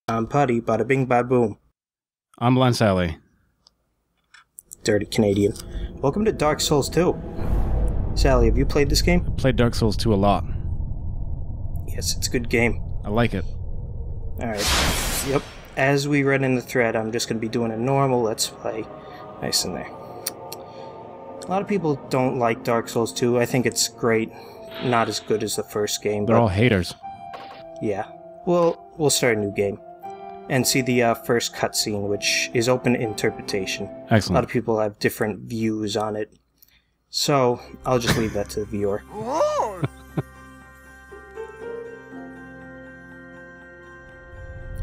I'm Putty, bada bing, bada boom. I'm Len Sally. Dirty Canadian. Welcome to Dark Souls 2. Sally, have you played this game? I played Dark Souls 2 a lot. Yes, it's a good game. I like it. Alright. Yep. As we read in the thread, I'm just going to be doing a normal Let's Play. Nice in there. A lot of people don't like Dark Souls 2. I think it's great. Not as good as the first game. They're all haters. Yeah. Well, we'll start a new game. And see the first cutscene, which is open to interpretation. Excellent. A lot of people have different views on it. So, I'll just leave that to the viewer.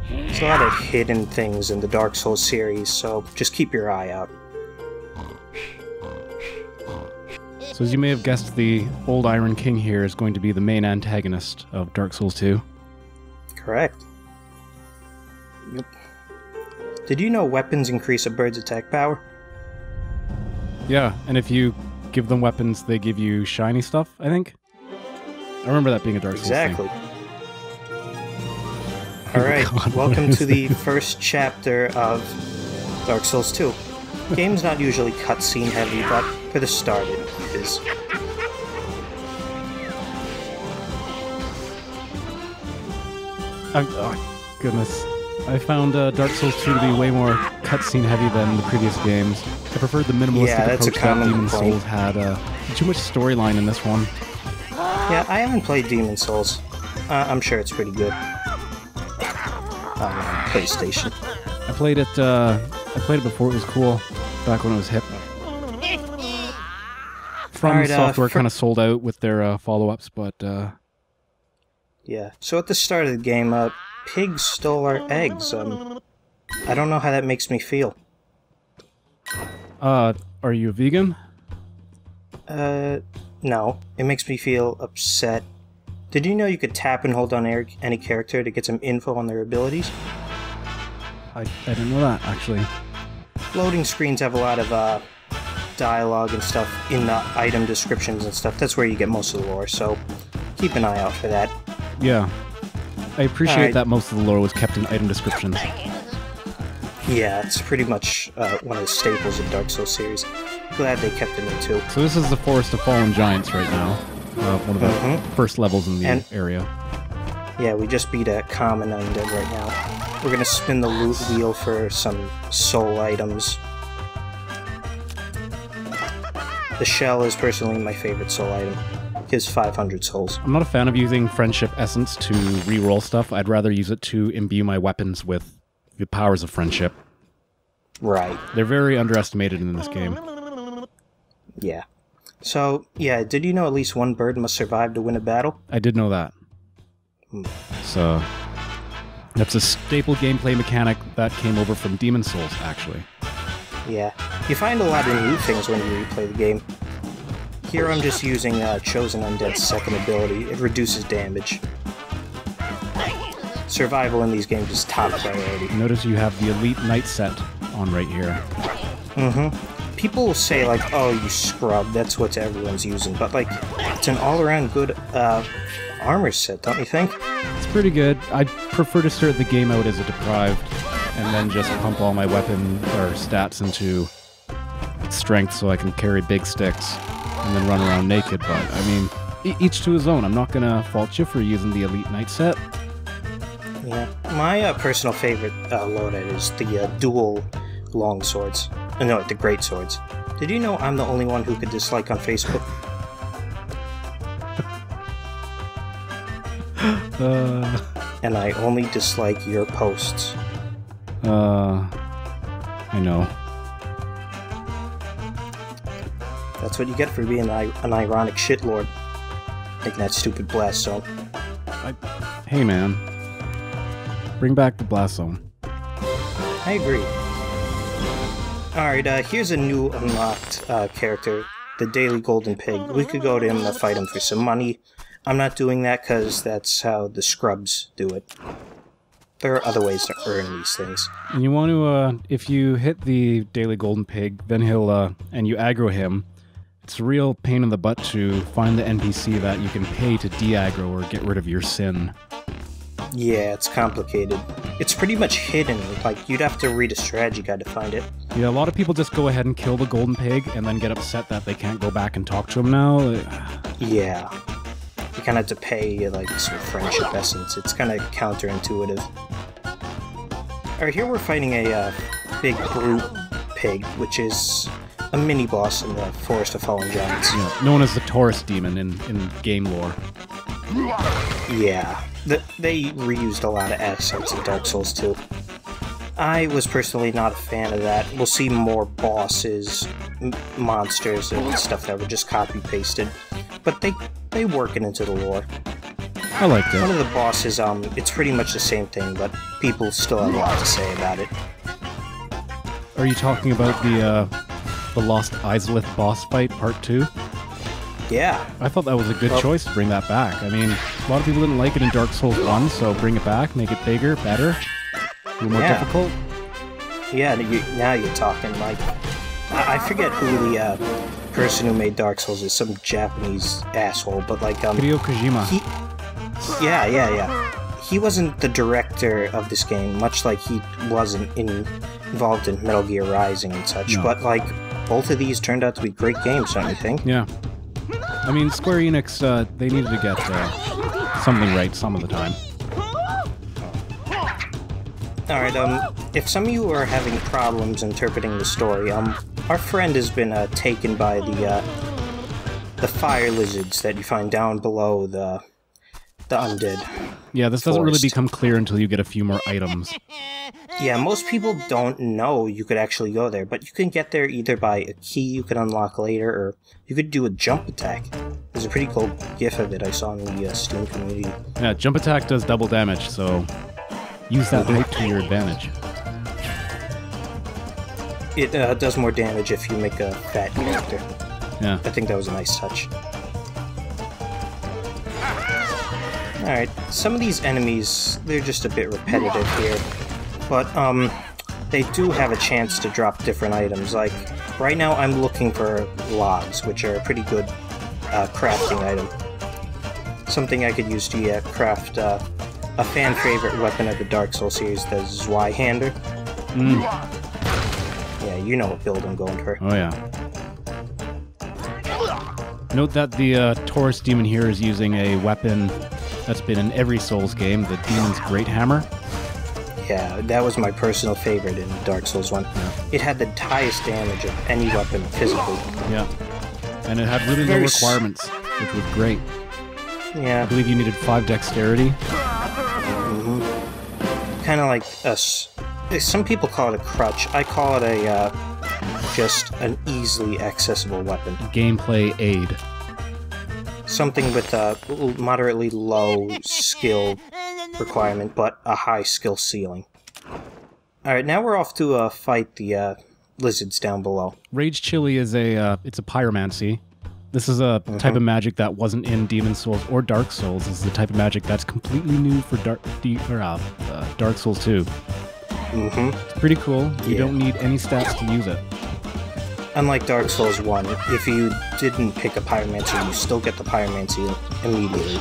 There's a lot of hidden things in the Dark Souls series, so just keep your eye out. So as you may have guessed, the Old Iron King here is going to be the main antagonist of Dark Souls 2. Correct. Yep. Did you know weapons increase a bird's attack power? Yeah, and if you give them weapons, they give you shiny stuff, I think? I remember that being a Dark Souls Exactly. thing. Alright, God, welcome to the first chapter of Dark Souls 2. The game's not usually cutscene heavy, but for the start it is. Oh, goodness. I found Dark Souls 2 to be way more cutscene heavy than the previous games. I preferred the minimalistic approach that Demon Souls had. Too much storyline in this one. Yeah, I haven't played Demon Souls. I'm sure it's pretty good. On PlayStation. I played it before it was cool, back when it was hip. From Software kind of sold out with their follow-ups, but yeah. So at the start of the game, pigs stole our eggs. I don't know how that makes me feel. Are you a vegan? No. It makes me feel upset. Did you know you could tap and hold on any character to get some info on their abilities? I didn't know that, actually. Loading screens have a lot of dialogue and stuff in the item descriptions and stuff. That's where you get most of the lore, so keep an eye out for that. Yeah. I appreciate that most of the lore was kept in item descriptions. Yeah, it's pretty much one of the staples of Dark Souls series. Glad they kept it in too. So this is the Forest of Fallen Giants right now. One of the first levels in the area. Yeah, we just beat a common undead right now. We're gonna spin the loot wheel for some soul items. The shell is personally my favorite soul item. Gives 500 souls. I'm not a fan of using friendship essence to re-roll stuff. I'd rather use it to imbue my weapons with the powers of friendship. Right. They're very underestimated in this game. Yeah. So, yeah, did you know at least one bird must survive to win a battle? I did know that. So, that's a staple gameplay mechanic that came over from Demon Souls, actually. Yeah. You find a lot of new things when you replay the game. Here I'm just using Chosen Undead's second ability. It reduces damage. Survival in these games is top priority. Notice you have the Elite Knight set on right here. People will say, like, oh, you scrub, that's what everyone's using. But, like, it's an all-around good armor set, don't you think? It's pretty good. I'd prefer to start the game out as a deprived, and then just pump all my weapon or stats into strength so I can carry big sticks. And then run around naked, but, I mean, each to his own. I'm not gonna fault you for using the Elite Knight set. Yeah. My personal favorite loadout is the dual long swords. No, the great swords. Did you know I'm the only one who could dislike on Facebook? And I only dislike your posts. I know. That's what you get for being an ironic shitlord. Making that stupid blast zone. Hey man. Bring back the blast zone. I agree. Alright, here's a new unlocked character. The Daily Golden Pig. We could go to him and fight him for some money. I'm not doing that because that's how the scrubs do it. There are other ways to earn these things. And you want to, if you hit the Daily Golden Pig, then he'll, and you aggro him, it's a real pain in the butt to find the NPC that you can pay to de-aggro or get rid of your sin. Yeah, it's complicated. It's pretty much hidden. Like, you'd have to read a strategy guide to find it. Yeah, a lot of people just go ahead and kill the golden pig and then get upset that they can't go back and talk to him now. Yeah. You kind of have to pay, like, some friendship essence. It's kind of counterintuitive. Alright, here we're fighting a big brute pig, which is a mini-boss in the Forest of Fallen Giants. Yeah, known as the Taurus Demon in game lore. Yeah. They reused a lot of assets in Dark Souls 2. I was personally not a fan of that. We'll see more bosses, monsters, and stuff that were just copy-pasted. But they work it into the lore. I liked it. One of the bosses, it's pretty much the same thing, but people still have a lot to say about it. Are you talking about the Lost Izalith boss fight part 2? Yeah. I thought that was a good choice to bring that back. I mean, a lot of people didn't like it in Dark Souls 1, so bring it back, make it bigger, better, a little more difficult. Yeah, now you're talking. Like, I forget who the person who made Dark Souls is, some Japanese asshole, but like Hideo Kojima. Yeah. He wasn't the director of this game, much like he wasn't involved in Metal Gear Rising and such. No. But like, both of these turned out to be great games, don't you think? Yeah. I mean, Square Enix, they needed to get something right some of the time. Alright, if some of you are having problems interpreting the story, our friend has been taken by the fire lizards that you find down below the undead. Yeah, this doesn't really become clear until you get a few more items. Yeah, most people don't know you could actually go there, but you can get there either by a key you can unlock later, or you could do a jump attack. There's a pretty cool gif of it I saw in the Steam community. Yeah, jump attack does double damage, so use that height to your advantage. It does more damage if you make a fat character. Yeah. I think that was a nice touch. Alright, some of these enemies, they're just a bit repetitive here. But, they do have a chance to drop different items. Like, right now I'm looking for logs, which are a pretty good crafting item. Something I could use to craft a fan-favorite weapon of the Dark Souls series, the Zweihander. Yeah, you know what build I'm going for. Oh yeah. Note that the Taurus Demon here is using a weapon that's been in every Souls game, the Demon's Great Hammer. Yeah, that was my personal favorite in Dark Souls 1. Yeah. It had the highest damage of any weapon physically. Yeah. And it had really low requirements, which was great. Yeah. I believe you needed 5 dexterity. Kind of like some people call it a crutch. I call it just an easily accessible weapon. Gameplay aid. Something with a moderately low skill requirement, but a high skill ceiling. Alright, now we're off to fight the lizards down below. Rage Chili is it's a pyromancy. This is a type of magic that wasn't in Demon Souls or Dark Souls. This is the type of magic that's completely new for Dark Souls 2. It's pretty cool. You don't need any stats to use it. Unlike Dark Souls 1, if you didn't pick a pyromancy, you still get the pyromancy immediately.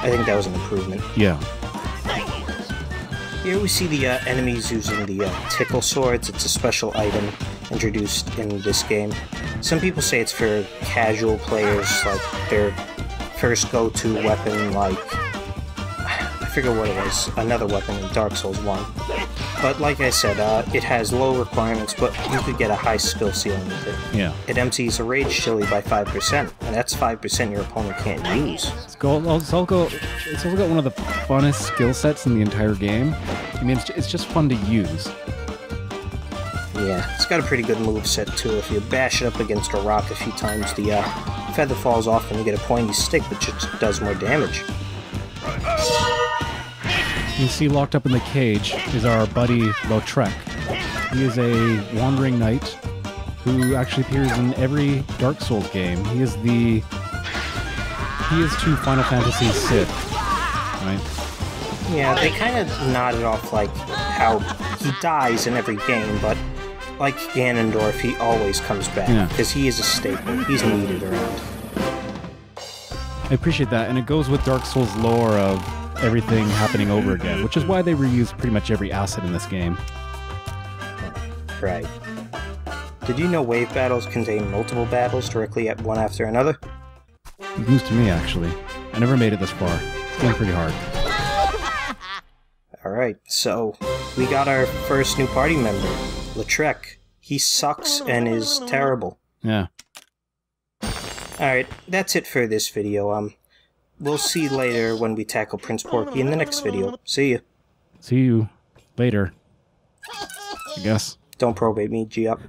I think that was an improvement. Yeah. Here we see the enemies using the tickle swords. It's a special item introduced in this game. Some people say it's for casual players, like their first go-to weapon, like, I forget what it was, another weapon in Dark Souls 1. But like I said, it has low requirements, but you could get a high skill ceiling with it. Yeah. It empties a Rage Chili by 5%, and that's 5% your opponent can't use. It's also got one of the funnest skill sets in the entire game. I mean, it's just fun to use. Yeah, it's got a pretty good moveset too. If you bash it up against a rock a few times, the feather falls off and you get a pointy stick, which just does more damage. You see locked up in the cage is our buddy Lautrec. He is a wandering knight who actually appears in every Dark Souls game. He is to Final Fantasy Sid, right? Yeah, they kind of nodded off like how he dies in every game, but like Ganondorf, he always comes back because he is a staple. He's needed around. I appreciate that, and it goes with Dark Souls lore of everything happening over again, which is why they reuse pretty much every asset in this game. Right. Did you know wave battles contain multiple battles directly at one after another? It's news to me, actually. I never made it this far. It's been pretty hard. Alright, so we got our first new party member, Lautrec. He sucks and is terrible. Yeah. Alright, that's it for this video. We'll see you later when we tackle Prince Porky in the next video. See you. See you later, I guess. Don't probate me, G up.